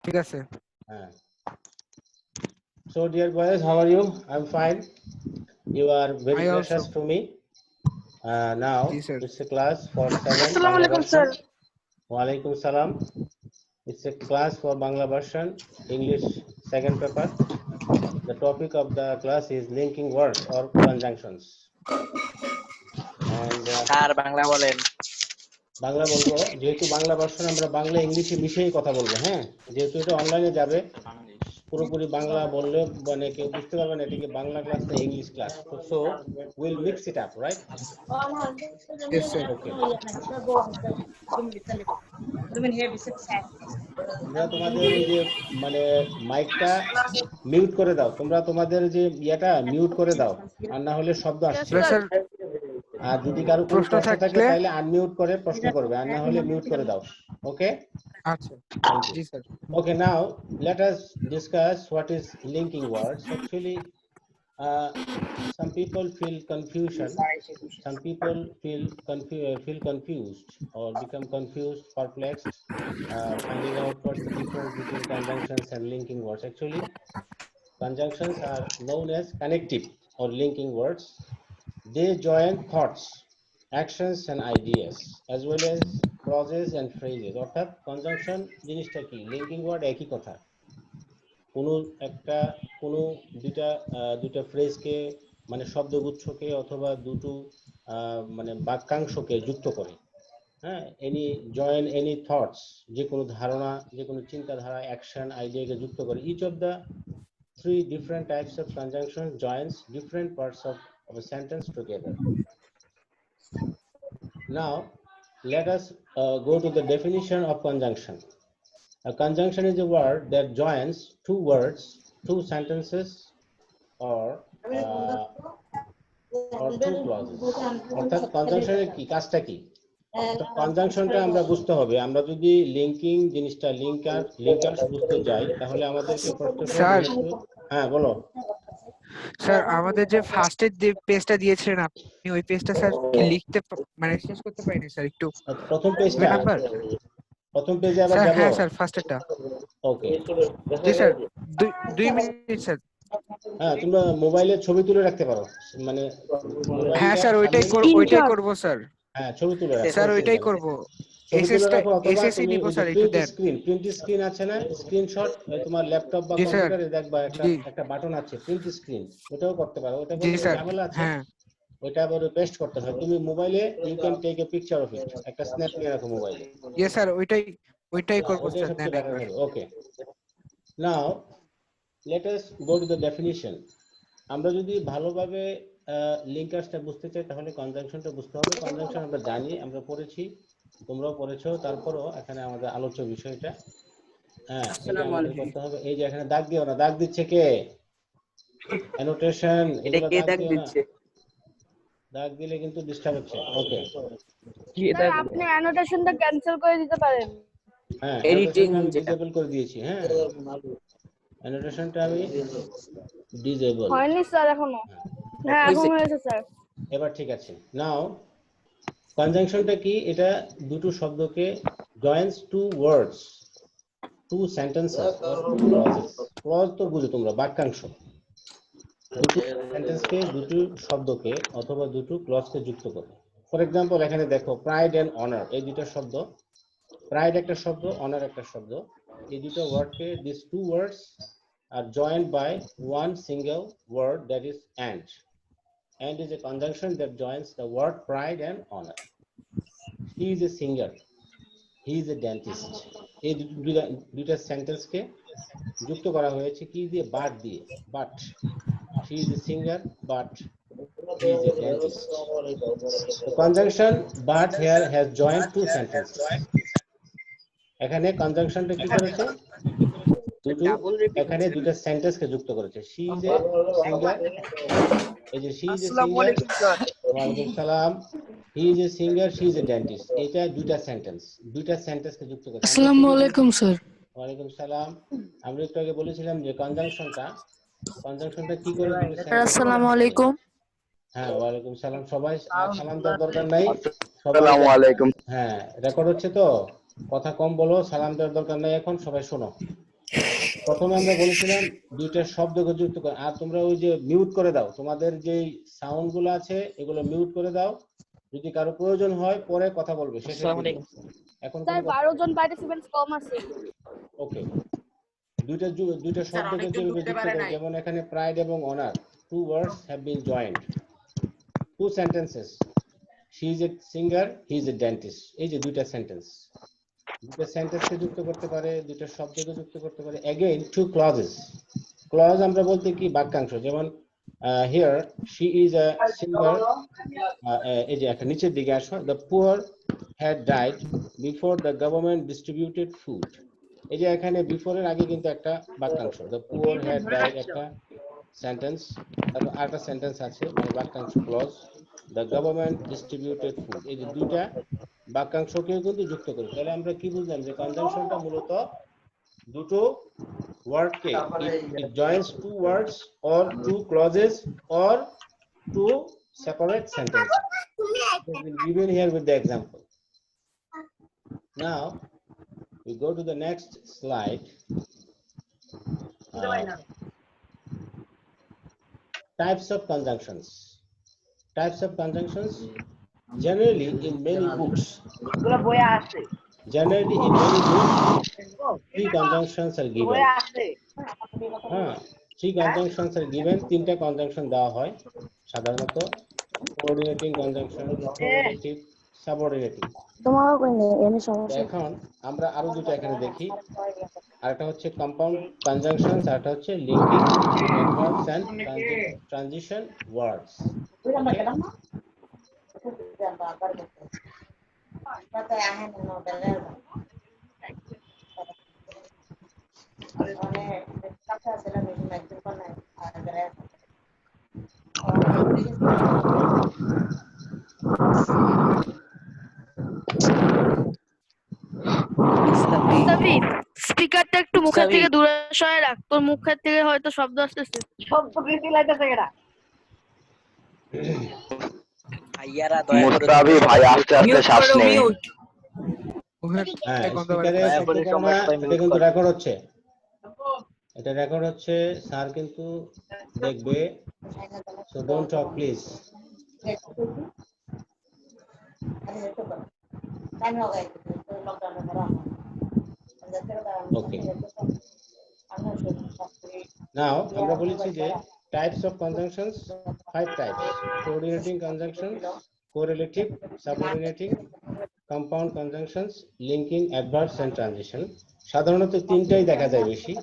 ঠিক আছে। হ্যাঁ। So dear boys, how are you? I'm fine. You are very I precious also. to me. Now Yes, sir. it's a class for 7 Assalamu Bangla alaikum, version. sir. Walaikum salam. It's a class for Bangla version, English second paper. The topic of the class is linking words or conjunctions. And sir Bangla বলেন। বাংলা বলবো, যেহেতু Bangla version আমরা বাংলা ইংলিশে মিশিয়েই কথা বলবো। হ্যাঁ, যেহেতু এটা অনলাইনে যাবে, পুরোপুরি বাংলা বললে মানে কেউ বুঝতে পারবে না এটাকে বাংলা ক্লাস না English class. So will mix it up, right? Yes, sir. ওকে। তোমরা তোমাদের ওই যে মানে মাইকটা মিউট করে দাও, তোমরা তোমাদের যে ইয়েটা মিউট করে দাও, আর না হলে শব্দ আসছে। Yes, sir. আর যদি কারো কোনো প্রশ্ন প্রশ্ন থাকে থাকলে তাহলে আনমিউট করে প্রশ্ন করবে, আর না হলে মিউট করে দাও। ওকে, আচ্ছা, থ্যাংক ইউ। জি sir. Okay, now let us discuss what is linking words. Actually, some people feel confusion. Some people feel confused or become confused, perplexed, finding out what's the difference between conjunctions and linking words. Actually, conjunctions are known as connective or linking words. They join thoughts, actions, and ideas, as well as clauses and phrases. অর্থাৎ conjunction জিনিসটা কি, linking word একই কথা। কোনো একটা কোনো দুইটা ফ্রেজকে মানে শব্দগুচ্ছকে অথবা দুটো মানে বাক্যাংশকে যুক্ত করে। হ্যাঁ, জয়েন এনি থটস, যে কোনো ধারণা, যে কোনো চিন্তাধারা, অ্যাকশন, আইডিয়াকে যুক্ত করে। Each of the three different types of conjunction joins different parts of a sentence together. Now let us go to the definition of conjunction. A conjunction is a word that joins two words, two sentences, or two clauses. অর্থাৎ কনজাংশনের কি কাজটা কি? কনজাংশনটা আমরা বুঝতে হবে। আমরা যদি linking জিনিসটা লিঙ্কার্স বুঝতে যাই তাহলে আমাদেরকে স্যার, হ্যাঁ বলো। স্যার আমাদের যে ফার্স্টের যে পেজটা দিয়েছিলেন আপনি, ওই পেজটা স্যার লিখতে মানে শেষ করতে পারিনি স্যার। একটু প্রথম পেজটা, নাম্বার প্রথম পেজে আবার স্যার। যাব। হ্যাঁ স্যার, ফার্স্টেরটা। ওকে, জি স্যার, 2 মিনিট স্যার। হ্যাঁ, তোমরা মোবাইলে ছবি তুলে রাখতে পারো, মানে হ্যাঁ স্যার, ওইটাই করব স্যার। হ্যাঁ, ছবি তুলে রাখো, স্যার ওইটাই করব। ছবি তুলে রাখো। অথবা এসএসসি তুমি নিব ওই যে স্যার, একটু দেন। প্রিন্ট স্ক্রিন আছে না, স্ক্রিনশট, তোমার ল্যাপটপ বা জি স্যার। কম্পিউটারে দেখবা জি একটা বাটন আছে প্রিন্ট স্ক্রিন, ওটাও করতে পারো। ওটা জি করলে স্যার। ঝামেলা আছে, হ্যাঁ ওইটা আবার পেস্ট করতে হয়। তুমি মোবাইলে you can take a picture of it, একটা স্ন্যাপ নিয়ে রাখো মোবাইলে। ইয়েস স্যার, ওইটাই করব ওইটাই স্যার। সবচেয়ে দেন বেটার একবার। হবে। Okay, now let us go to the definition. আমরা যদি ভালোভাবে লিঙ্কার্সটা বুঝতে চাই তাহলে কনজাংশনটা বুঝতে হবে। কনজাংশন আমরা জানি, আমরা পড়েছি, তোমরাও পড়েছো, তারপরও এখানে আমাদের আলোচ্য বিষয়টা। হ্যাঁ, এটা আমাদের করতে হবে। এই যে এখানে দাগ দিও না, দাগ দিচ্ছে কে? অ্যানোটেশন, এটা এগুলো কে দাগ দাগ দিও না, দিচ্ছে? দাগ দিলে কিন্তু ডিস্টার্ব হচ্ছে। ওকে, স্যার আপনি অ্যানোটেশনটা ক্যান্সেল করে দিতে পারেন। হ্যাঁ, এডিটিং অ্যানোটেশনটা আমি যেটা। ডিসেবল করে দিয়েছি। হ্যাঁ, অ্যানোটেশনটা আমি ডিসেবল। হয়নি স্যার এখনো। হ্যাঁ এখন হয়েছে স্যার। এবার ঠিক আছে। নাও কনজাংশনটা কি? এটা দুটো শব্দকে joins two words, two sentences or two clauses. Clause তো বুঝো তোমরা, বাক্যাংশ। দুটো সেন্টেন্সকে, দুটো শব্দকে অথবা দুটো ক্লজকে যুক্ত করে। ফর এক্সাম্পল এখানে দেখো, প্রাইড এন্ড অনার, এই দুটো শব্দ, প্রাইড একটা শব্দ, অনার একটা শব্দ। এই দুটো ওয়ার্ডকে, this two words are joined by one single word, that is and. And is a conjunction that joins the word pride and honor. He is a singer, he is a dentist. এই দুইটা সেন্টেন্সকে যুক্ত করা হয়েছে কি দিয়ে? But দিয়ে। But she is a singer, but he is a dentist. The conjunction but here has joined two sentences. এখানে কনজাংশনটা কি করেছে? এখানে দুটো সেন্টেন্সকে যুক্ত করেছে। she is a singer, এই যে she is a আসসালামু singer, আলাইকুম স্যার। ওয়ালাইকুম সালাম, he is a singer, she is a dentist, এটা দুইটা সেন্টেন্সকে যুক্ত করেছে। আসসালামু আলাইকুম স্যার। ওয়ালাইকুম সালাম। আমরা একটু আগে বলেছিলাম যে কনজাংশনটা কি করে দুটো আসসালামু আলাইকুম। হ্যাঁ, ওয়ালাইকুম সালাম। সবাই সালাম দেওয়ার দরকার নাই, সবাই আসসালামু আলাইকুম। হ্যাঁ, রেকর্ড হচ্ছে তো, কথা কম বলো, সালাম দেওয়ার দরকার নাই এখন, সবাই শোনো। প্রথমে আমরা বলেছিলাম দুইটা শব্দকে যুক্ত করে, আর তোমরা ওই যে মিউট করে দাও, তোমাদের যেই সাউন্ড গুলো আছে এগুলো মিউট করে দাও, যদি কারো প্রয়োজন হয় পরে কথা বলবে শেষের দিকে, এখন স্যার কোনো 12 জন পার্টিসিপেন্টস কম আছে। ওকে। দুইটা শব্দকে যেভাবে যুক্ত করে, যেমন এখানে প্রাইড এবং honour, two words have been joined, two sentences, she is a singer, he is a dentist, এই যে দুইটা সেন্টেন্স, দুইটা সেন্টেন্সকে যুক্ত করতে পারে, দুইটা শব্দকে যুক্ত করতে পারে। এগেইন টু ক্লজেস, ক্লজ আমরা বলতে কি বাক্যাংশ, যেমন here she is a singer, এই যে একটা নিচের দিকে আসো, the poor had died before the government distributed food, এই যে এখানে বিফোরের আগে কিন্তু একটা বাক্যাংশ, দ্য পুয়ার হ্যাড ডাইড একটা সেন্টেন্স, তারপর আরেকটা সেন্টেন্স আছে মানে বাক্যাংশ clause, the government distributed food, এই যে দুইটা বাক্যাংশকেও কিন্তু যুক্ত করি। তাহলে আমরা কি বুঝলাম যে কনজাংশনটা মূলত দুটো ওয়ার্ডকে, it joins two words or two clauses or two separate sentences. It has been given here with the example. Now we go to the next slide. Types of conjunctions. Types of conjunctions. Generally in many books, three conjunctions are given. Three conjunctions are given. তিনটা conjunction দেওয়া হয় সাধারণত, coordinating conjunction, correlative, subordinating. এখন আমরা আরো দুটো এখানে দেখি, আরেকটা হচ্ছে compound conjunctions, আরেকটা হচ্ছে linking adverbs and transition words. Okay? Mustafiz, স্পিকারটা একটু মুখের থেকে দূরে সরে রাখ, তোর মুখের থেকে হয়তো শব্দ আসতেছে। শব্দ বেশি লাইতেছে এটা। মুস্তাফি ভাই আস্তে আস্তে শ্বাস নেই। হ্যাঁ, স্পিকারে শব্দ করো না, এটা কিন্তু রেকর্ড হচ্ছে, এটা রেকর্ড হচ্ছে, স্যার কিন্তু দেখবে, so don't talk please. Okay, now আমরা বলেছি যে types of conjunctions, 5 types: coordinating conjunctions, correlative, subordinating, compound conjunctions, linking, adverbs and transition. সাধারণত তিনটাই দেখা যায় বেশি,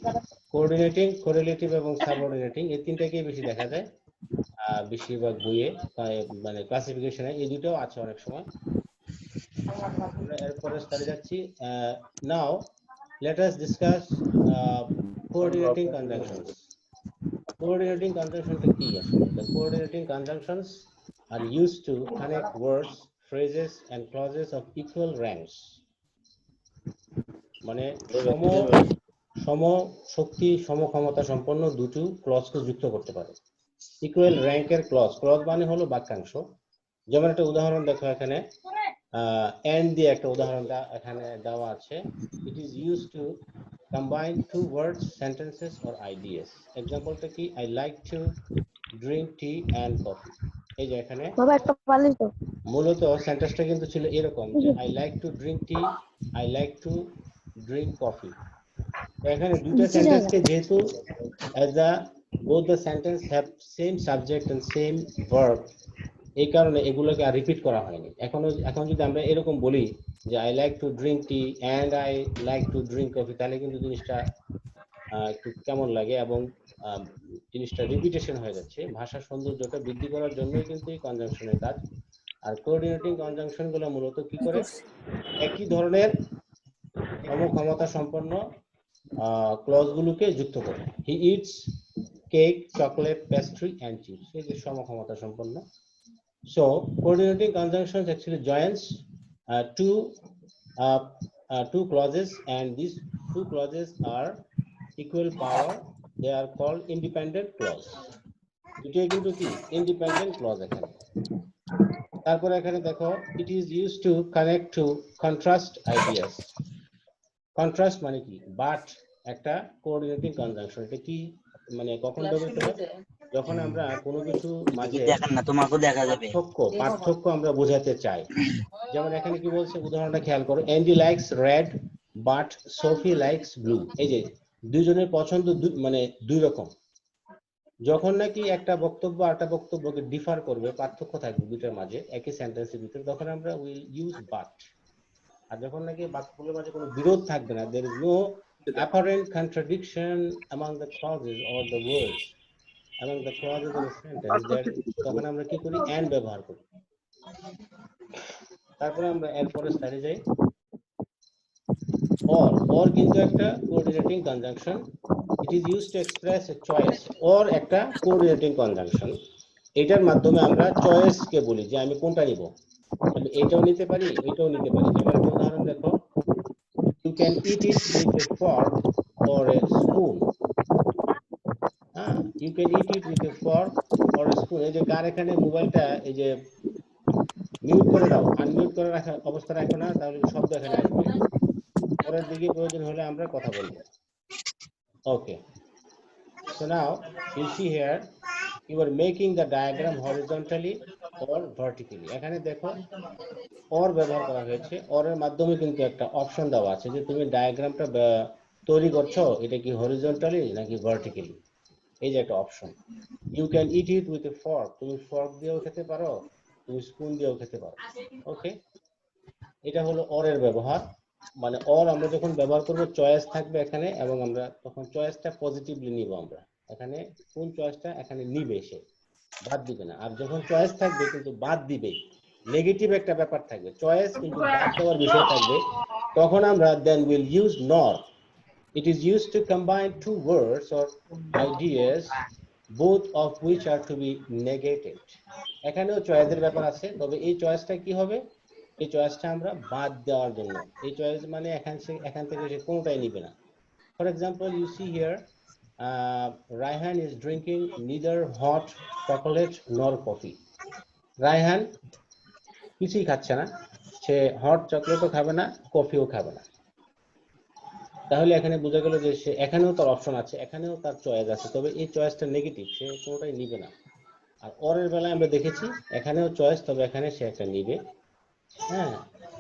কোঅর্ডিনেটিং, কোরিলেটিভ এবং সাবঅর্ডিনেটিং, এই তিনটাকেই বেশি দেখা যায় বেশিরভাগ বইয়ে, মানে ক্লাসিফিকেশনে এই দুটোও আছে অনেক সময়। আমরা এরপরে স্টাডি যাচ্ছি। নাও let us discuss coordinating conjunctions. Coordinating conjunctions are key. The coordinating conjunctions are used to connect words, phrases and clauses of equal ranks. মানে সম শক্তি, সম ক্ষমতা সম্পন্ন দুটো ক্লজকে যুক্ত করতে পারে। ইকুয়াল র্যাঙ্কের ক্লজ, ক্লজ মানে হলো বাক্যাংশ। যেমন একটা উদাহরণ দেখো এখানে, and দিয়ে একটা উদাহরণটা এখানে দেওয়া আছে। It is used to combine two words, sentences or ideas. এক্সাম্পলটা কি? I like to drink tea and coffee. এই যে এখানে মূলত সেন্টেন্সটা কিন্তু ছিল এরকম যে I like to drink tea, I like to drink coffee. এখানে দুটো সেন্টেন্সকে যেহেতু as the both the sentence have same subject and same verb, এই কারণে এগুলোকে আর রিপিট করা হয়নি। এখন যদি আমরা এরকম বলি যে I like to drink tea and I like to drink coffee, তাহলে কিন্তু জিনিসটা একটু কেমন লাগে এবং জিনিসটা রিপিটেশন হয়ে যাচ্ছে। ভাষার সৌন্দর্যটা বৃদ্ধি করার জন্যই কিন্তু এই কনজাংশনের কাজ। আর কোঅর্ডিনেটিং কনজাংশন গুলো মূলত কি করে? একই ধরনের সমক্ষমতা সম্পন্ন ক্লজ গুলোকে যুক্ত করে। He eats cake, chocolate, pastry and chips, এই যে সমক্ষমতা সম্পন্ন। So coordinating conjunctions actually joins two clauses, and these two clauses are equal power. They are called independent clause. দুটোই কিন্তু কি independent clause এখানে। তারপর এখানে দেখো, it is used to connect to contrast ideas. Contrast মানে কি? But একটা কোঅর্ডিনেটিং কনজাংশন। এটা কি মানে কখন ব্যবহৃত হয়? যখন আমরা কোনো কিছু মাঝে দেখান না, তোমাকেও দেখা যাবে। পার্থক্য আমরা বোঝাতে চাই। যেমন এখানে কি বলছে, উদাহরণটা খেয়াল করো, Andy likes red but Sophie likes blue. এই যে দুইজনের পছন্দ মানে দুই রকম। যখন নাকি একটা বক্তব্য আরেকটা বক্তব্যকে ডিফার করবে, পার্থক্য থাকবে দুইটার মাঝে একই সেন্টেন্সের ভিতরে, তখন আমরা উইল ইউজ বাট। আর যখন নাকি বাক্যগুলোর মাঝে কোনো বিরোধ থাকবে না, there is no apparent contradiction among the clauses or the words among the clauses in a sentence, তখন আমরা কি করি, and ব্যবহার করি। তারপরে আমরা এরপরে স্লাইডে যাই। or কিন্তু একটা coordinating conjunction. It is used to express A choice. or একটা কোঅর্ডিনেটিং কনজাংশন, এটার মাধ্যমে আমরা চয়েস কে বলি যে আমি কোনটা নিব, আমি এটাও নিতে পারি এটাও নিতে পারি। যেমন একটা উদাহরণ দেখো, you can eat it with a fork or a spoon. You can eat it with a fork or a spoon. এই যে কার এখানে মোবাইলটা এই যে মিউট করে দাও, আনমিউট করে রাখা অবস্থা রাখো না, তাহলে শব্দ এখানে আসবে। পরের দিকে প্রয়োজন হলে আমরা কথা বলবো। Okay, so now you see here you are making the diagram horizontally or vertically. এখানে দেখো or ব্যবহার করা হয়েছে। or এর মাধ্যমে কিন্তু একটা অপশন দেওয়া আছে যে তুমি ডায়াগ্রামটা তৈরি করছো, এটা কি হরিজন্টালি নাকি ভার্টিক্যালি, এই যে একটা option. You can eat it with a fork, তুমি ফর্ক দিয়েও খেতে পারো, তুমি স্পুন দিয়েও খেতে পারো। ওকে, এটা হলো or এর ব্যবহার। মানে or আমরা যখন ব্যবহার করব, চয়েস থাকবে এখানে, এবং আমরা তখন চয়েসটা পজিটিভলি নিব। আমরা এখানে কোন চয়েসটা এখানে নিবে, সে বাদ দিবে না। আর যখন চয়েস থাকবে কিন্তু বাদ দিবে, নেগেটিভ একটা ব্যাপার থাকবে, চয়েস কিন্তু বাদ দেওয়ার বিষয় থাকবে, তখন আমরা then will use nor. It is used to combine two words or ideas both of which are to be negated. এখানেও চয়েসের ব্যাপার আছে, তবে এই চয়েসটা কি হবে, এই চয়েসটা আমরা বাদ দেওয়ার জন্য। এই চয়েস মানে এখান থেকে সে কোনটাই নিবে না। For example, you see here Raihan is drinking neither hot chocolate nor coffee. Raihan কিছুই খাচ্ছে না, সে হট চকলেটও খাবে না, কফিও খাবে না। তাহলে এখানে বোঝা গেল যে সে, এখানেও তার অপশন আছে, এখানেও তার চয়েস আছে, তবে এই চয়েসটা নেগেটিভ, সে কোনোটাই নিবে না। আর অরের বেলায় আমরা দেখেছি এখানেও চয়েস, তবে এখানে সে একটা নিবে। হ্যাঁ,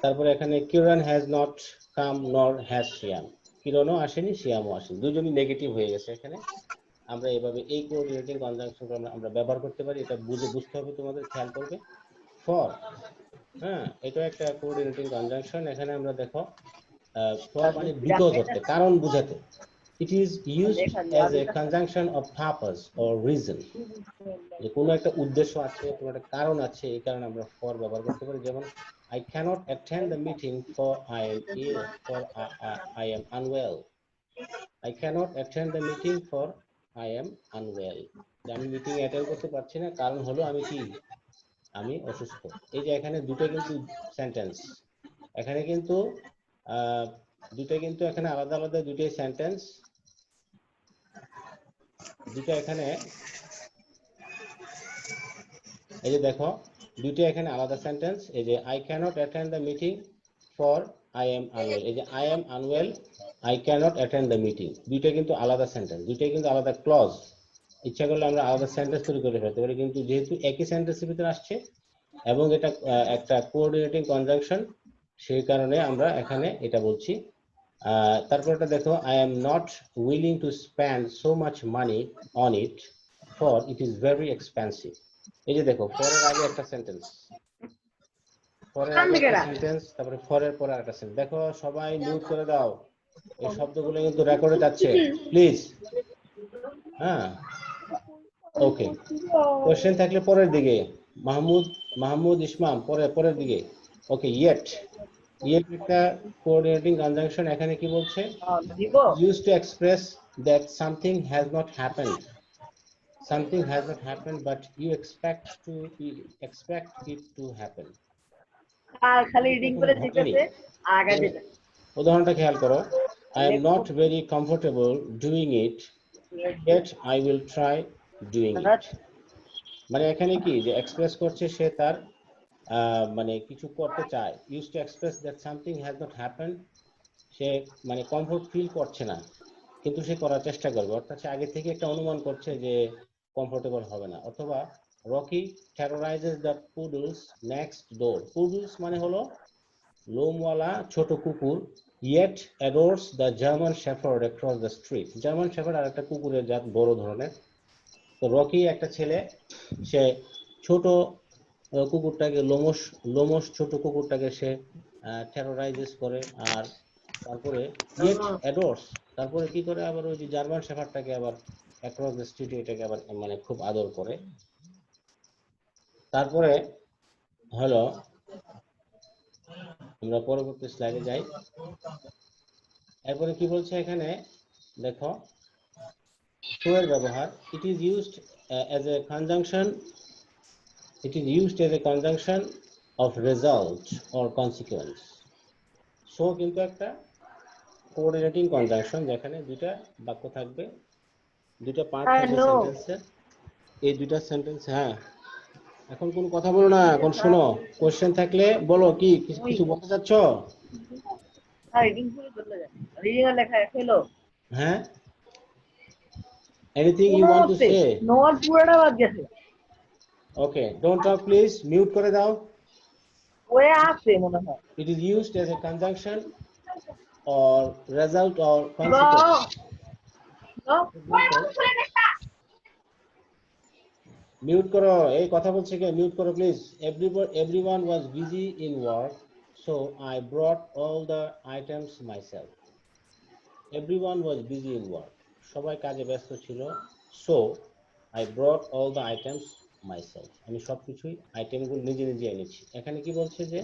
তারপরে এখানে কিরণ হ্যাজ নট কাম নর হ্যাজ শিয়াম, কিরণও আসেনি শিয়ামও আসেনি, দুজনই নেগেটিভ হয়ে গেছে এখানে। আমরা এভাবে এই কোঅর্ডিনেটিং কনজাংশন আমরা ব্যবহার করতে পারি। এটা বুঝতে হবে তোমাদের, খেয়াল করবে। ফর, এটা একটা কোঅর্ডিনেটিং কনজাংশন। এখানে আমরা দেখো ফর মানে বিকজ অর্থে, কারণ বোঝাতে। ইট is used as a conjunction of purpose or reason, যে কোনো একটা উদ্দেশ্য আছে, কোনো একটা কারণ আছে, এই কারণে আমরা ফর ব্যবহার করতে পারি। যেমন I cannot attend the meeting for I am ill, for I am unwell. I cannot attend the meeting for I am unwell. আমি মিটিং অ্যাটেন্ড করতে পারছি না, কারণ হলো আমি কি, আমি অসুস্থ। এই যে এখানে দুটো কিন্তু সেন্টেন্স, এখানে কিন্তু দুটো কিন্তু এখানে আলাদা আলাদা দুটোই সেন্টেন্স, দুটো এখানে এই যে দেখো দুটো এখানে আলাদা সেন্টেন্স। এই যে I cannot attend the meeting for I am unwell, এই যে I am unwell, I cannot attend the meeting, দুটো কিন্তু আলাদা সেন্টেন্স, দুটোই কিন্তু আলাদা ক্লজ। ইচ্ছা করলে আমরা আলাদা সেন্টেন্স তৈরি করে ফেলতে পারি, কিন্তু যেহেতু একই সেন্টেন্সের ভিতরে আসছে এবং এটা একটা কোঅর্ডিনেটিং কনজাংশন, সেই কারণে আমরা এখানে এটা বলছি। তারপরটা দেখো, I am not willing to spend so much money on it for it is very expensive. এই যে দেখো ফরের আগে একটা সেন্টেন্স, ফরের আগে একটা সেন্টেন্স, তারপরে ফরের পরে আরেকটা সেন্টেন্স। দেখো সবাই মিউট করে দাও, এই শব্দগুলো কিন্তু রেকর্ডে যাচ্ছে, প্লিজ। ওকে, কোশ্চেন থাকলে পরের দিকে। মাহমুদ ইসমাম পরের দিকে। ওকে, ইয়েট একটা কোঅর্ডিনেটিং কনজাংশন। এখানে কি বলছে, used to express that something has not happened, but you expect it to happen. খালি রিডিং করে দিতেছে আগা দিতে। উদাহরণটা খেয়াল করো, I am not very comfortable doing it, yet I will try doing it. মানে এখানে কি যে এক্সপ্রেস করছে, সে তার মানে কিছু করতে চায়। used to express that something has not happened, সে মানে কমফোর্ট ফিল করছে না, কিন্তু সে করার চেষ্টা করবে, অর্থাৎ সে আগে থেকে একটা অনুমান করছে যে কমফোর্টেবল হবে না। অথবা Rocky terrorizes the poodles next door. Poodles মানে হলো লোমওয়ালা ছোট কুকুর, yet adores the German Shepherd across the street. German shepherd আর একটা কুকুরের জাত, বড় ধরনের। তো রকি একটা ছেলে, সে ছোট কুকুরটাকে লোমশ লোমশ ছোট কুকুরটাকে সে টেরোরাইজেস করে, আর তারপরে yet adores, তারপরে কি করে আবার ওই যে জার্মান শেফার্ডটাকে আবার অ্যাক্রস দ্য স্ট্রিট এটাকে আবার মানে খুব আদর করে। তারপরে হলো আমরা পরবর্তী স্লাইডে যাই। এরপরে কি বলছে এখানে দেখো, শো এর ব্যবহার। ইট is used as a conjunction, it is used as a conjunction of result or consequence. Show কিন্তু একটা কোঅর্ডিনেটিং কনজাংশন, যেখানে দুইটা বাক্য থাকবে, দুইটা পার্ট I থাকবে know. সেন্টেন্সের। এই দুইটা সেন্টেন্স, হ্যাঁ এখন কোন কথা বলো না, এখন শোনো, কোশ্চেন থাকলে বলো, কি কিছু বলতে চাচ্ছ? রিডিং করে চলে যায়, রিডিং এর লেখা ফেলো। হ্যাঁ, anything you want to say? Note পুরোটা বাদ গেছে, okay, don't talk please, mute করে দাও। ওয়ে আছে মনে হয়। It is used as a conjunction or result or consequence. Mute করো, এই কথা বলছে কে? মিউট করো please. Everyone was busy in work, so I brought all the items myself. Everyone was busy in work. সবাই কাজে ব্যস্ত ছিল, so I brought all the items myself. আমি সবকিছুই আইটেমগুলো নিজে নিজে এনেছি। এখানে কি বলছে যে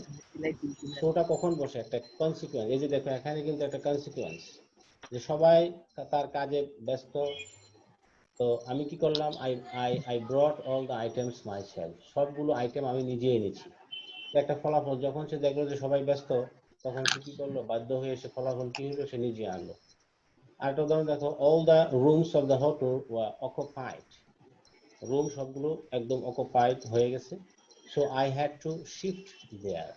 শোটা কখন বসে? একটা কনসিকুয়েন্স। এই যে দেখো এখানে কিন্তু একটা কনসিকুয়েন্স, যে সবাই তার কাজে ব্যস্ত, তো আমি কি করলাম? I brought all the items myself. সবগুলো আইটেম আমি নিজে এনেছি। একটা ফলাফল, যখন সে দেখলো যে সবাই ব্যস্ত, তখন সে কি করলো? বাধ্য হয়ে সে ফলাফল কি হলো? সে নিজে আনলো। আরেকটা উদাহরণ দেখো, all the rooms of the hotel were occupied. Room সবগুলো একদম অকুপাইড হয়ে গেছে, so I had to shift there.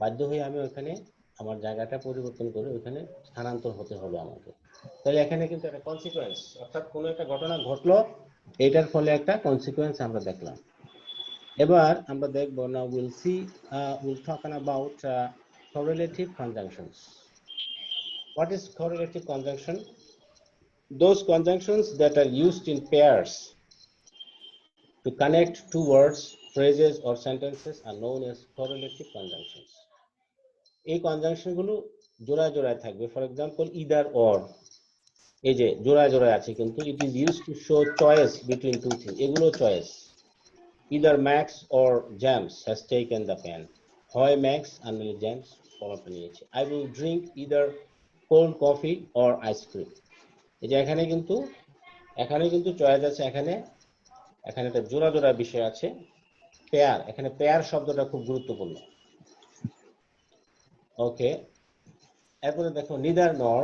বাধ্য হয়ে আমি ওখানে আমার জায়গাটা পরিবর্তন করে ওখানে স্থানান্তর হতে হলো আমাকে। তাহলে এখানে কিন্তু একটা কনসিকুয়েন্স, অর্থাৎ কোনো একটা ঘটনা ঘটলো, এটার ফলে একটা কনসিকুয়েন্স আমরা দেখলাম। এবার আমরা দেখবো, now will talk about correlative conjunctions. What is correlative conjunction? Those conjunctions that are used in pairs to connect two words, phrases or sentences are known as correlative conjunctions. এই কনজাংশন গুলো জোড়ায় জোড়ায় থাকবে। ফর এক্সাম্পল, ইদার অর, এই যে জোড়ায় জোড়ায় আছে, কিন্তু it is used to show choice between two things. এগুলো choice. Either Max or James has taken the pen, হয় ম্যাক্স আর নইলে জেমস কলমটা নিয়েছে। I will drink either cold coffee or ice cream. এই যে এখানে কিন্তু চয়েস আছে, এখানে একটা জোড়া জোড়া বিষয় আছে, পেয়ার। এখানে পেয়ার শব্দটা খুব গুরুত্বপূর্ণ। ওকে, এরপরে দেখো, নিদার নর,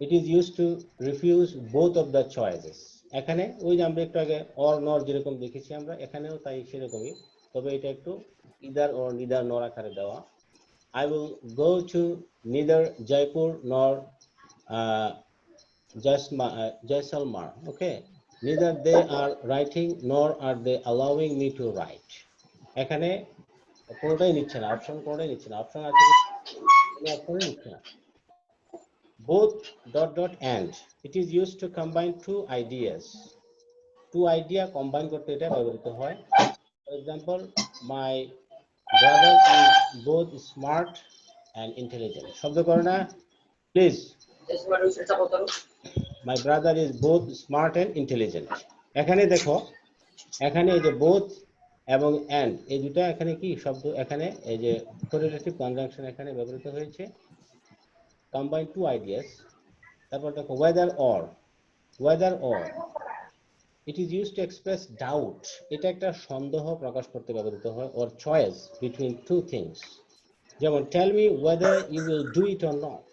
it is use to refuse both of the choices. এখানে ওই যে আমরা একটু আগে অর নর যেরকম দেখেছি আমরা, এখানেও তাই সেরকমই, তবে এটা একটু ইদার অর নিদার নর আকারে দেওয়া। I will go to neither Jaipur নর জয়সালমার। ওকে, neither they are writing nor are they allowing me to write. এখানে কোনটাই নিচ্ছে না, অপশন কোনটাই নিচ্ছে না। অপশন আছে, অপশনই নিচ্ছে না। both ... and, it is used to combine two ideas. two idea combine করতে এটা ব্যবহৃত হয়। For example, my brother is both smart and intelligent. শব্দ করো না please. My brother is both smart and intelligent. এখানে দেখো, এখানে এই যে both এবং and, এই দুটো এখানে কি শব্দ? এখানে এই যে correlative conjunction এখানে ব্যবহৃত হয়েছে, combine two ideas। তারপর দেখো whether or, it is used to express doubt. এটা একটা সন্দেহ প্রকাশ করতে ব্যবহৃত হয়, or choice between two things। যেমন, tell me whether you will do it or not.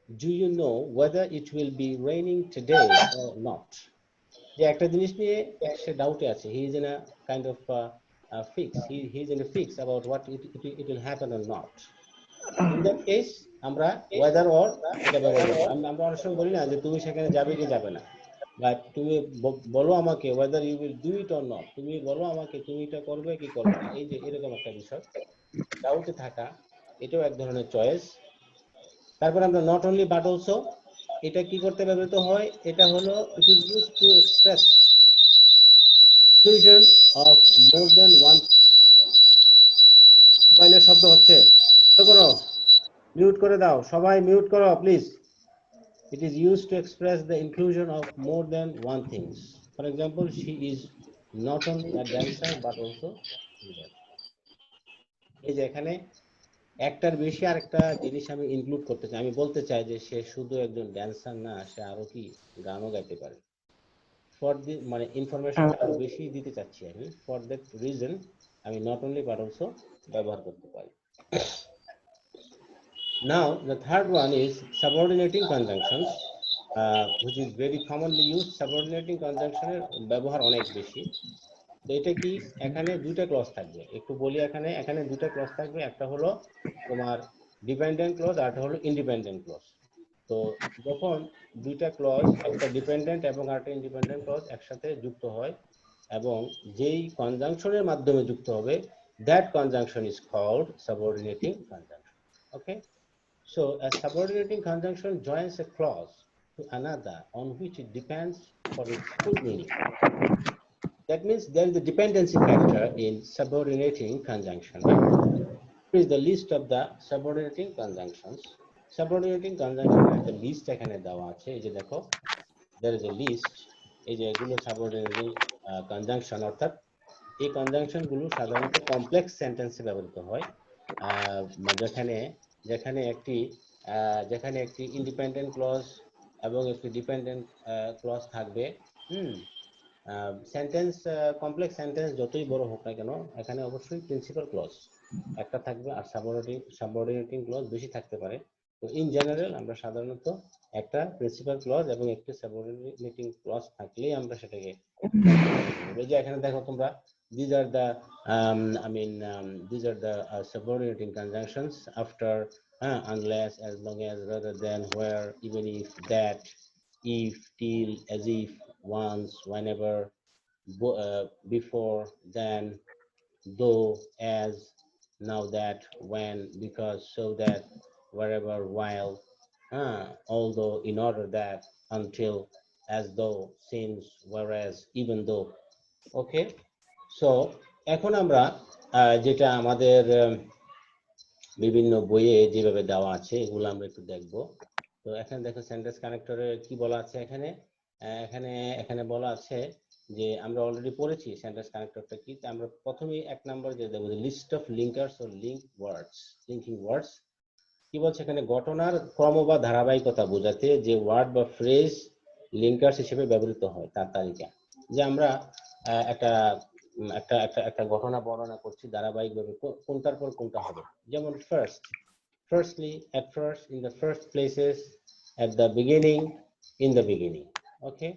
Do you know whether it will be raining today or not? যে একটা জিনিস নিয়ে সে ডাউটে আছে, he is in a kind of fix, he is in a fix about what it will happen or not. In that case, আমরা weather or এটা ব্যবহার করব। আমরা অনেক সময় বলি না যে তুমি সেখানে যাবে কি যাবে না, বা তুমি বলো আমাকে whether you will do it or not, তুমি বলো আমাকে তুমি এটা করবে কি করবে না, এই যে এরকম একটা বিষয় ডাউটে থাকা, এটাও এক ধরনের চয়েস। তারপর আমরা নট অনলি বাট অলসো, এটা কি করতে ব্যবহৃত হয়, এটা হলো ইট is used to express fusion of more than one ফাইলের শব্দ হচ্ছে, করো মিউট করে দাও, সবাই মিউট করো please. It is used to express the inclusion of more than one things. For example, she is not only a dancer but also singer. এই যে এখানে একটার বেশি আর একটা জিনিস আমি ইনক্লুড করতে চাই, আমি বলতে চাই যে সে শুধু একজন ড্যান্সার না, সে আরো কি গানও গাইতে পারে। ফর দি মানে ইনফরমেশন আরো বেশি দিতে চাচ্ছি আমি, ফর দ্যাট রিজন আমি নট অনলি বাট অলসো ব্যবহার করতে পারি। Now the third one is subordinating conjunctions, which is very commonly used. Subordinating conjunction এর ব্যবহার অনেক বেশি। তো এটা কি, এখানে দুইটা ক্লজ থাকবে, একটু বলি, এখানে দুইটা ক্লজ থাকবে, একটা হলো তোমার ডিপেন্ডেন্ট ক্লজ আর একটা হলো ইন্ডিপেন্ডেন্ট ক্লজ। তো যখন দুইটা ক্লজ, একটা ডিপেন্ডেন্ট এবং আরেকটা ইন্ডিপেন্ডেন্ট ক্লজ একসাথে যুক্ত হয় এবং যেই কনজাংশনের মাধ্যমে যুক্ত হবে, that conjunction is called subordinating conjunction. Okay, so a subordinating conjunction joins a clause to another on which it depends for its full meaning. That means there is a dependency factor in subordinating conjunction, right? Here is the list of the subordinating conjunctions. Subordinating conjunction একটা list এখানে দেওয়া আছে, এই যে দেখো, there is a list, এই যে এগুলো subordinating conjunction, অর্থাৎ এই কনজাংশন গুলো সাধারণত কমপ্লেক্স সেন্টেন্সে ব্যবহৃত হয়, যেখানে একটি ইন্ডিপেন্ডেন্ট ক্লজ এবং একটি ডিপেন্ডেন্ট ক্লজ থাকবে। সেন্টেন্স, কমপ্লেক্স সেন্টেন্স যতই বড় হোক না কেন, এখানে অবশ্যই প্রিন্সিপাল ক্লজ একটা থাকবে আর সাবঅর্ডিনেটিং ক্লজ বেশি থাকতে পারে। তো ইন জেনারেল আমরা সাধারণত একটা প্রিন্সিপাল ক্লজ এবং একটি সাবঅর্ডিনেটিং ক্লজ থাকলেই আমরা সেটাকে, এই যে এখানে দেখো তোমরা, these are the subordinating conjunctions after unless, as long as, rather than, where, even if, that, if, till, as if, once, whenever, before, then, though, as, now that, when, because, so that, wherever, while, although, in order that, until, as though, since, whereas, even though. Okay, so এখন আমরা যেটা আমাদের বিভিন্ন বইয়ে যেভাবে দেওয়া আছে এগুলো আমরা একটু দেখব। তো এখানে দেখো সেন্টেন্স কানেক্টরে কি বলা আছে, এখানে বলা আছে যে আমরা অলরেডি পড়েছি সেন্টেন্স কানেক্টরটা কি। আমরা প্রথমেই এক নম্বর যে দেবো, লিস্ট অফ লিঙ্কার্স ও লিঙ্কিং ওয়ার্ডস। কি বলছে এখানে, ঘটনার ক্রম বা ধারাবাহিকতা বোঝাতে যে ওয়ার্ড বা ফ্রেজ লিঙ্কার্স হিসেবে ব্যবহৃত হয় তার তালিকা। যে আমরা একটা ঘটনা বর্ণনা করছি ধারাবাহিকভাবে, কোনটার পর কোনটা হবে। যেমন firstly, at first, in the first places, at the beginning, in the beginning. Okay,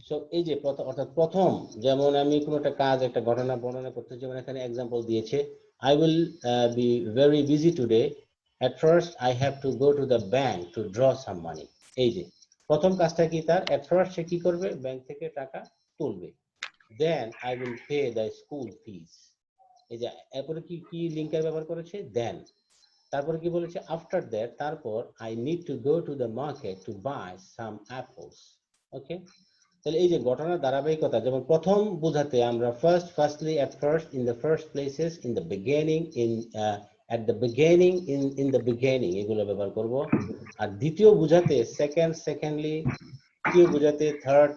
so এই যে অর্থাৎ প্রথম, যেমন আমি কোনো একটা কাজ, একটা ঘটনা বর্ণনা করতে, যেমন এখানে এক্সাম্পল দিয়েছে, I will be very busy today. At first I have to go to the bank to draw some money. এই যে প্রথম কাজটা কি তার, at first সে কি করবে, ব্যাংক থেকে টাকা তুলবে। Then I will pay the school fees. এই যে এরপরে কি লিঙ্কার ব্যবহার করেছে, then। তারপরে কি বলেছে, after that, তারপর I need to go to the market to buy some apples. Okay, তাহলে এই যে ঘটনার ধারাবাহিকতা, যেমন প্রথম বোঝাতে আমরা firstly, at first, in the first places, in the beginning, at the beginning, in the beginning এগুলো ব্যবহার করব। আর দ্বিতীয় বোঝাতে secondly, তৃতীয় বোঝাতে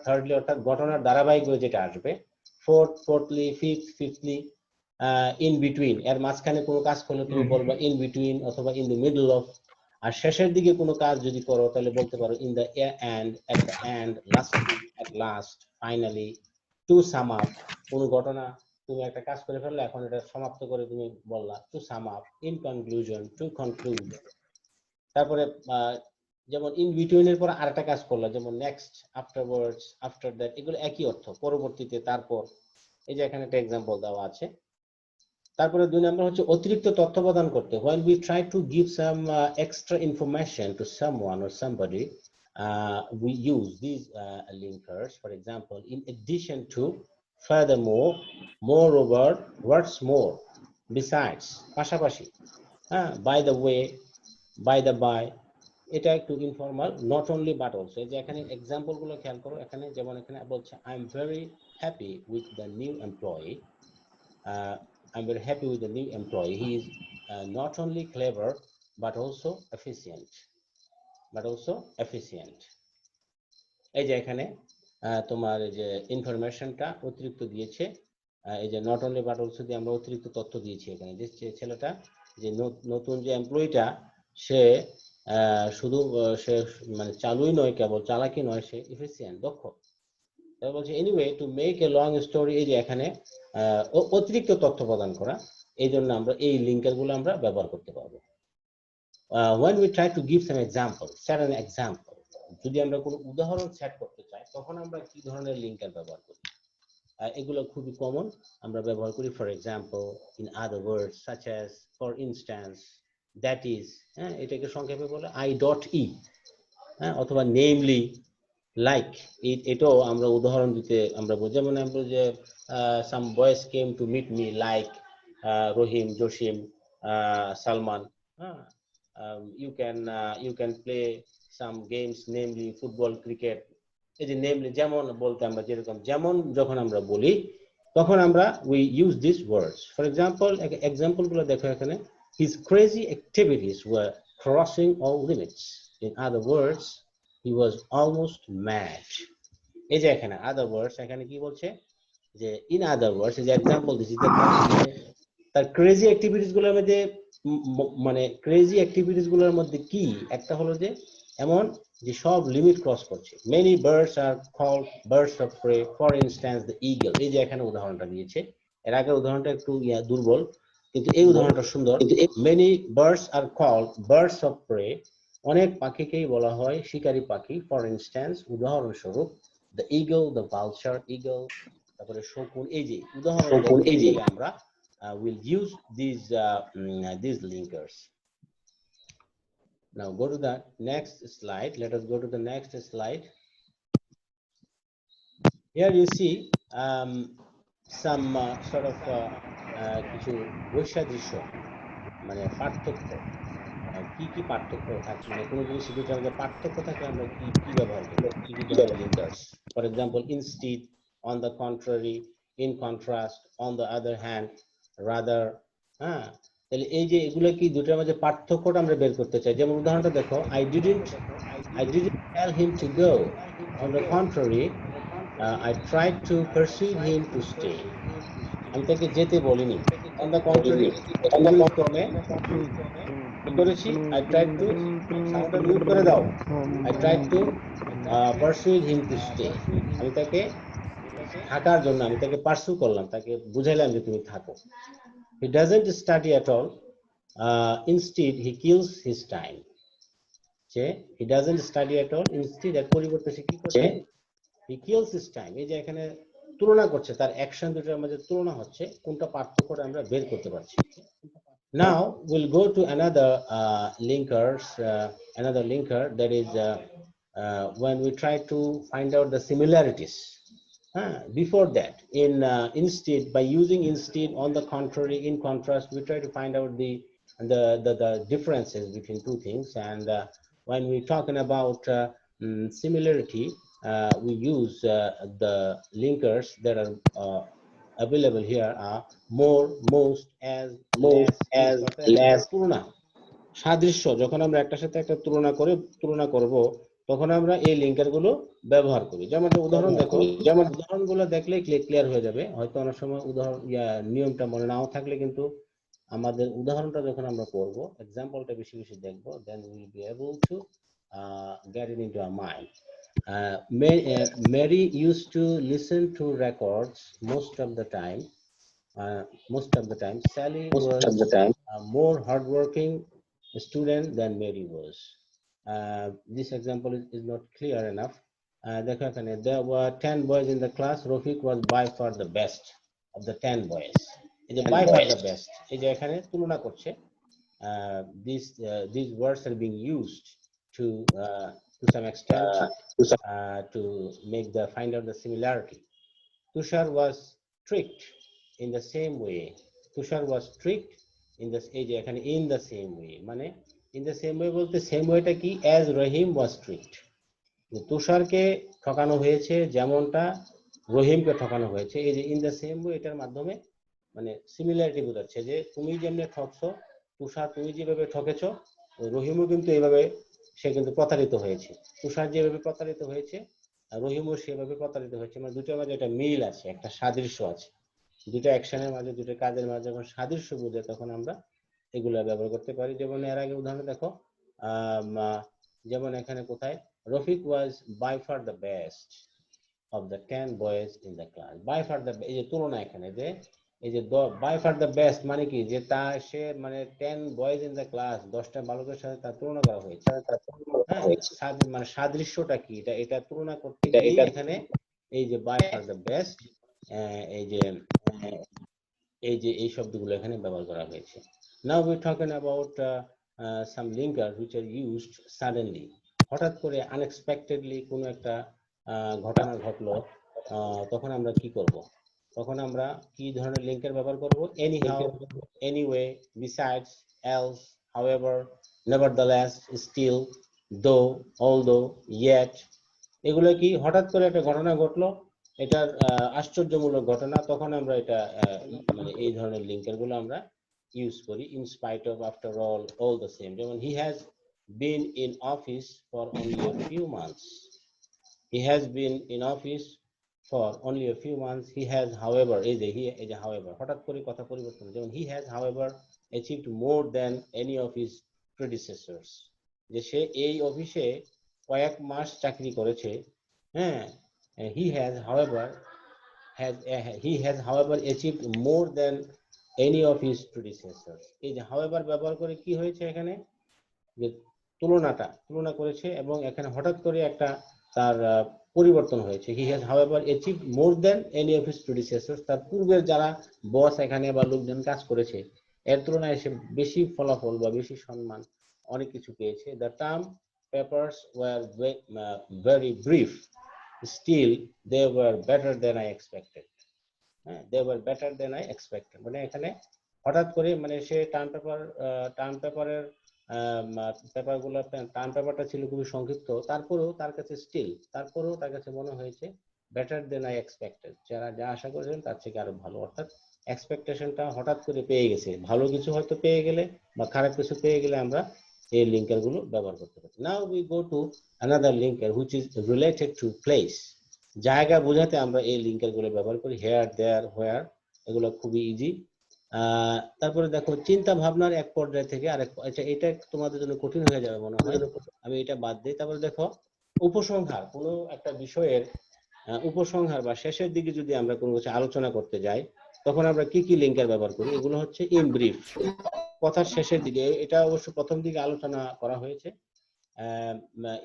thirdly, অর্থাৎ ঘটনার ধারাবাহিক যেটা আসবে, fourthly, fifthly, in between, এর মাঝখানে কোনো কাজ করলে তুমি বলবা in between অথবা in the middle of। আর শেষের দিকে কোনো কাজ যদি করো তাহলে বলতে পারো in the end, at the end, lastly, at last, finally, to sum up। কোনো ঘটনা তুমি একটা কাজ করে ফেললে, এখন এটা সমাপ্ত করে তুমি বললা to sum up, in conclusion, to conclude। তারপরে যেমন ইন বিটুইন এর পর আরেকটা কাজ করলা, যেমন নেক্সট, আফটারওয়ার্ডস, আফটার দ্যাট, এগুলো একই অর্থ, পরবর্তীতে, তারপর। এই যে এখানে একটা এক্সাম্পল দেওয়া আছে। তারপরে 2 নাম্বার হচ্ছে অতিরিক্ত তথ্য প্রদান করতে। When we try to give some extra information to someone or somebody, we use these linkers. For example, in addition to, furthermore, moreover, what's more, besides, পাশাপাশি, by the way, by the by, এটা একটু informal, not only but also. এই যে এখানে example গুলো খেয়াল করো, এখানে যেমন এখানে বলছে I am very happy with the new employee. I'm very happy with the new employee. He is not only clever but also efficient. এই যে এখানে তোমার এই যে ইনফরমেশনটা অতিরিক্ত দিয়েছে, এই যে নট অনলি বাট অলসো দিয়ে আমরা অতিরিক্ত তথ্য দিয়েছি এখানে। যে ছেলেটা, যে নতুন যে এমপ্লয়িটা, সে শুধু সে মানে চালুই নয়, কেবল চালাকি নয়, সে এফিসিয়েন্ট, দক্ষ। তাই বলছে anyway to make a long story, এই যে এখানে অতিরিক্ত তথ্য প্রদান করা, এই জন্য আমরা এই লিঙ্কের গুলো আমরা ব্যবহার করতে পারবো। when we try to give some example, set an example, যদি আমরা কোনো উদাহরণ সেট করতে চাই, তখন আমরা কি ধরনের লিঙ্কের ব্যবহার করি? এগুলো খুবই কমন, আমরা ব্যবহার করি। For example, in other words, such as, for instance, that is, এটাকে সংক্ষেপে বলে I.E, অথবা নেমলি, লাইক, এটাও আমরা উদাহরণ দিতে আমরা বলি। যেমন আমরা যে some boys came to meet me like Rahim, Jasim, Salman. you can play some games, namely football, cricket. এই যে নেমলি, যেমন বলতে আমরা যেরকম, যেমন যখন আমরা বলি তখন আমরা we use these words. For example, example গুলো দেখো এখানে, his crazy activities were crossing all limits. In other words, he was almost mad. এই যে এখানে other words, এখানে কি বলছে যে in other words, এই যে এক্সাম্পল দিছি, তার ক্রেজি অ্যাক্টিভিটিস গুলোর মধ্যে, মানে ক্রেজি অ্যাক্টিভিটিস গুলোর মধ্যে কি একটা হলো যে এমন যে সব লিমিট ক্রস করছে। many birds are called birds of prey, for instance the eagle. এই যে এখানে উদাহরণটা দিয়েছে, এর আগের উদাহরণটা একটু দুর্বল, কিন্তু এই উদাহরণটা সুন্দর। many birds are called birds of prey, অনেক পাখিকেই বলা হয় শিকারী পাখি। for instance, উদাহরণস্বরূপ, the eagle, the vulture, eagle, তারপরে শকুন। এই যে উদাহরণ, এই যে আমরা will use these linkers. Now go to the next slide. Let us go to the next slide. Here you see some sort of কিছু বৈসাদৃশ্য, মানে পার্থক্য, কি কি পার্থক্য থাকে, মানে কোনো জিনিসের দুটো আমাদের পার্থক্য থাকে, আমরা কি কি ব্যবহার করি, কি কি ধরনের linkers. For example, instead, on the contrary, in contrast, on the other hand, rather, তাহলে এই যে এগুলো কি দুটোর মাঝে পার্থক্যটা আমরা বের করতে চাই। যেমন উদাহরণটা দেখো, I didn't tell him to go. On the contrary, I tried to persuade him to stay. আমি তাকে যেতে বলিনি। On the contrary, কি করেছি? I tried to, সাউন্ডটা মিউট করে দাও। I tried to persuade him to stay. আমি তাকে থাকার জন্য, আমি তাকে পার্সু করলাম, তাকে বুঝাইলাম যে তুমি থাকো। He doesn't study at all. Instead, he kills his time. He doesn't study at all. Instead, এর পরিবর্তে সে কি করছে? He kills his time. এই যে এখানে তুলনা করছে, তার অ্যাকশন দুটোর মধ্যে তুলনা হচ্ছে, কোনটা পার্থক্যটা আমরা বের করতে পারছি। Now we'll go to another linker that is when we try to find out the similarities. Before that, in instead, by using instead, on the contrary, in contrast, we try to find out the differences between two things. And when we're talking about similarity, we use the linkers that are available here are more, most, as, less, তুলনা, সাদৃশ্য। যখন আমরা একটার সাথে একটা তুলনা করব, তখন আমরা এই লিঙ্কার গুলো ব্যবহার করি। যেমন উদাহরণ দেখো, যেমন উদাহরণগুলো দেখলে ক্লিয়ার হয়ে যাবে। হয়তো অনেক সময় উদাহরণ নিয়মটা মনে নাও থাকলে, কিন্তু আমাদের উদাহরণটা যখন আমরা করব, এক্সাম্পলটা বেশি বেশি দেখবো, then we will be able to get it into our mind. Mary used to listen to records most of the time. Sally was a more hardworking student than Mary was. This example is not clear enough. There were 10 boys in the class. Rafik was by far the best of the 10 boys. এই যে by far the best, এই যে এখানে তুলনা করছে, these words are being used to some extent to make the find out the similarity. Tushar was tricked in the same way. Tushar was tricked in the, এই যে এখানে in the same way, মানে in the same way বলতে same ওয়েটা কি, as Rahim was tricked, তুষারকে ঠকানো হয়েছে যেমনটা রহিমকে ঠকানো হয়েছে। এই যে ইন দ্য সেম ওয়ে, এটার মাধ্যমে মানে সিমিলারিটি বোঝাচ্ছে যে তুমি যেমনি ঠকছো তুষার, তুমি যেভাবে ঠকেছো রহিমও কিন্তু এইভাবে, সে কিন্তু প্রতারিত হয়েছে। তুষার যেভাবে প্রতারিত হয়েছে রহিমও সেভাবে প্রতারিত হয়েছে, মানে দুটোর মাঝে একটা মিল আছে, একটা সাদৃশ্য আছে। দুটো অ্যাকশনের মাঝে, দুটো কাজের মাঝে যখন সাদৃশ্য বোঝে তখন আমরা এগুলা ব্যবহার করতে পারি। যেমন এর আগে উদাহরণ দেখো, যেমন এখানে কোথায়, Rafiq was by far the best of the 10 boys in the class. By far the, এই যে তুলনা এখানে যে এই যে by far the best মানে কি, যে তা সে মানে 10 boys in the class, 10টা বালকের সাথে তার তুলনা করা হয়েছে। হ্যাঁ, মানে সাদৃশ্যটা কি, এটা তুলনা করতে গিয়ে এখানে এই যে by far the best, এই যে এই শব্দগুলো এখানে ব্যবহার করা হয়েছে। Now we're talking about some linkers which are used suddenly. হঠাৎ করে আনএক্সপেক্টেডলি কোনো একটা ঘটনা ঘটলো, তখন আমরা কি করব, তখন আমরা কি ধরনের লিঙ্কের ব্যবহার করব, anyhow, anyway, besides, else, however, nevertheless, still, though, although, yet, এগুলো কি হঠাৎ করে একটা ঘটনা ঘটলো, এটার আশ্চর্যমূলক ঘটনা, তখন আমরা এটা মানে এই ধরনের লিঙ্কের গুলো আমরা ইউজ করি। in spite of, after all the same, যেমন he has been in office for only a few months. He has been in office for only a few months. He has, however, এই যে however, হঠাৎ করে কথা পরিবর্তন, যেমন he has, however, achieved more than any of his predecessors. যে সে এই অফিসে কয়েক মাস চাকরি করেছে। হ্যাঁ, he has, however, achieved more than any of his predecessors. এই যে however ব্যবহার করে কি হয়েছে এখানে, যে তুলনা করেছে এবং এখানে হঠাৎ করে একটা তার পরিবর্তন হয়েছে। he has, however, achieved more than any of his predecessors. তার পূর্বের যারা বস এখানে বা লোকজন কাজ করেছে এর তুলনায় সে বেশি ফলাফল বা বেশি সম্মান অনেক কিছু পেয়েছে। the term papers were very brief, still they were better than I expected. they were better than I expected, মানে এখানে হঠাৎ করে মানে সে টার্ম পেপারের পেপারটা ছিল খুবই সংক্ষিপ্ত, তারপরেও তার কাছে মনে হয়েছে বেটার দেন আই এক্সপেক্টেড, যারা যা আশা করেছিলেন তার থেকে আরো ভালো। অর্থাৎ এক্সপেকটেশনটা হঠাৎ করে পেয়ে গেছে, ভালো কিছু হয়তো পেয়ে গেলে বা খারাপ কিছু পেয়ে গেলে আমরা এই লিঙ্কার গুলো ব্যবহার করতে পারি। Now we go to another linker which is related to place. জায়গা বোঝাতে আমরা এই লিঙ্কার গুলো ব্যবহার করি, হেয়ার, দেয়ার, হোয়ার, এগুলো খুবই ইজি। তারপরে দেখো চিন্তা ভাবনার এক পর্যায় থেকে আরেক, আচ্ছা এটা তোমাদের জন্য কঠিন হয়ে যাবে মনে হয়, আমি এটা বাদ দিই। তারপরে দেখো উপসংহার, কোনো একটা বিষয়ের উপসংহার বা শেষের দিকে যদি আমরা কোনো কিছু আলোচনা করতে যাই তখন আমরা কি কি লিঙ্কার ব্যবহার করি, এগুলো হচ্ছে ইন ব্রিফ, কথার শেষের দিকে। এটা অবশ্য প্রথম দিকে আলোচনা করা হয়েছে।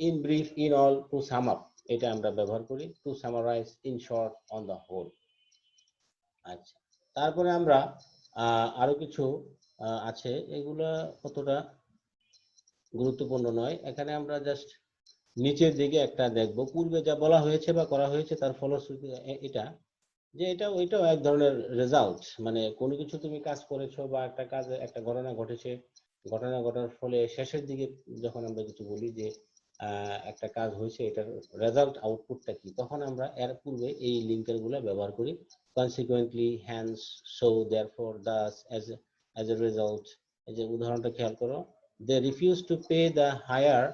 In brief, in all, to sum up, এটা আমরা ব্যবহার করি, to summarise, in short, on the whole. আচ্ছা, তারপরে আমরা আরো কিছু আছে, এগুলা কতটা গুরুত্বপূর্ণ নয়, এখানে আমরা জাস্ট নিচের দিকে একটা দেখব, পূর্বে যা বলা হয়েছে বা করা হয়েছে তার ফলশ্রুতি এটা, যে ওইটাও এক ধরনের রেজাল্ট, মানে কোনো কিছু তুমি কাজ করেছো বা একটা ঘটনা ঘটেছে, ঘটনা ঘটার ফলে শেষের দিকে যখন আমরা কিছু বলি যে একটা কাজ হয়েছে, এটার রেজাল্ট আউটপুটটা কি, তখন আমরা এর পূর্বে এই লিঙ্কের গুলো ব্যবহার করি। consequently, hence, so, therefore, thus, as a result, এই যে উদাহরণটা খেয়াল করো, they refused to pay the higher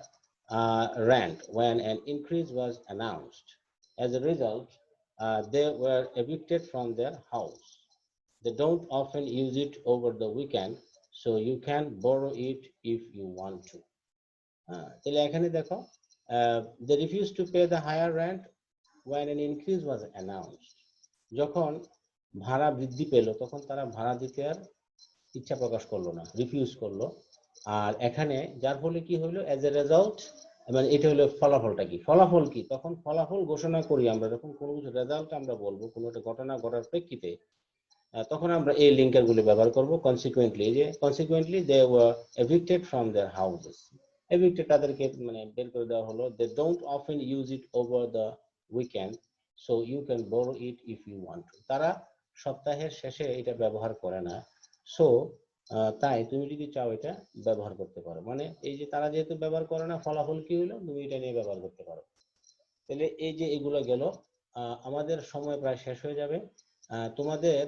rent when an increase was announced. As a result, they were evicted from their house. They don't often use it over the weekend, so you can borrow it if you want to. তাহলে এখানে দেখো, they refused to pay the higher rent when an increase was announced. যখন ভাড়া বৃদ্ধি পেল তখন তারা ভাড়া দিতে আর ইচ্ছা প্রকাশ করলো না, রিফিউজ করলো। আর এখানে যার ফলে কি হলো, এজ এ রেজাল্ট, মানে এটা হলো ফলাফলটা কি, ফলাফল কি, তখন ফলাফল ঘোষণা করি আমরা যখন কোনো কিছু রেজাল্ট আমরা বলবো, কোনো একটা ঘটনা ঘটার প্রেক্ষিতে তখন আমরা এই লিঙ্কার গুলি ব্যবহার করব কনসিকুয়েন্টলি। যে consequently they were evicted from their houses, evicted তাদেরকে মানে বের করে দেওয়া হলো। They don't often use it over the weekend, so you can borrow it if you want to. তারা সপ্তাহের শেষে এটা ব্যবহার করে না, সো তাই তুমি যদি চাও এটা ব্যবহার করতে পারো। মানে এই যে তারা যেহেতু ব্যবহার করে না, ফলাফল কি হলো, তুমি এটা নিয়ে ব্যবহার করতে পারো। তাহলে এই যে এগুলো গেল, আমাদের সময় প্রায় শেষ হয়ে যাবে। তোমাদের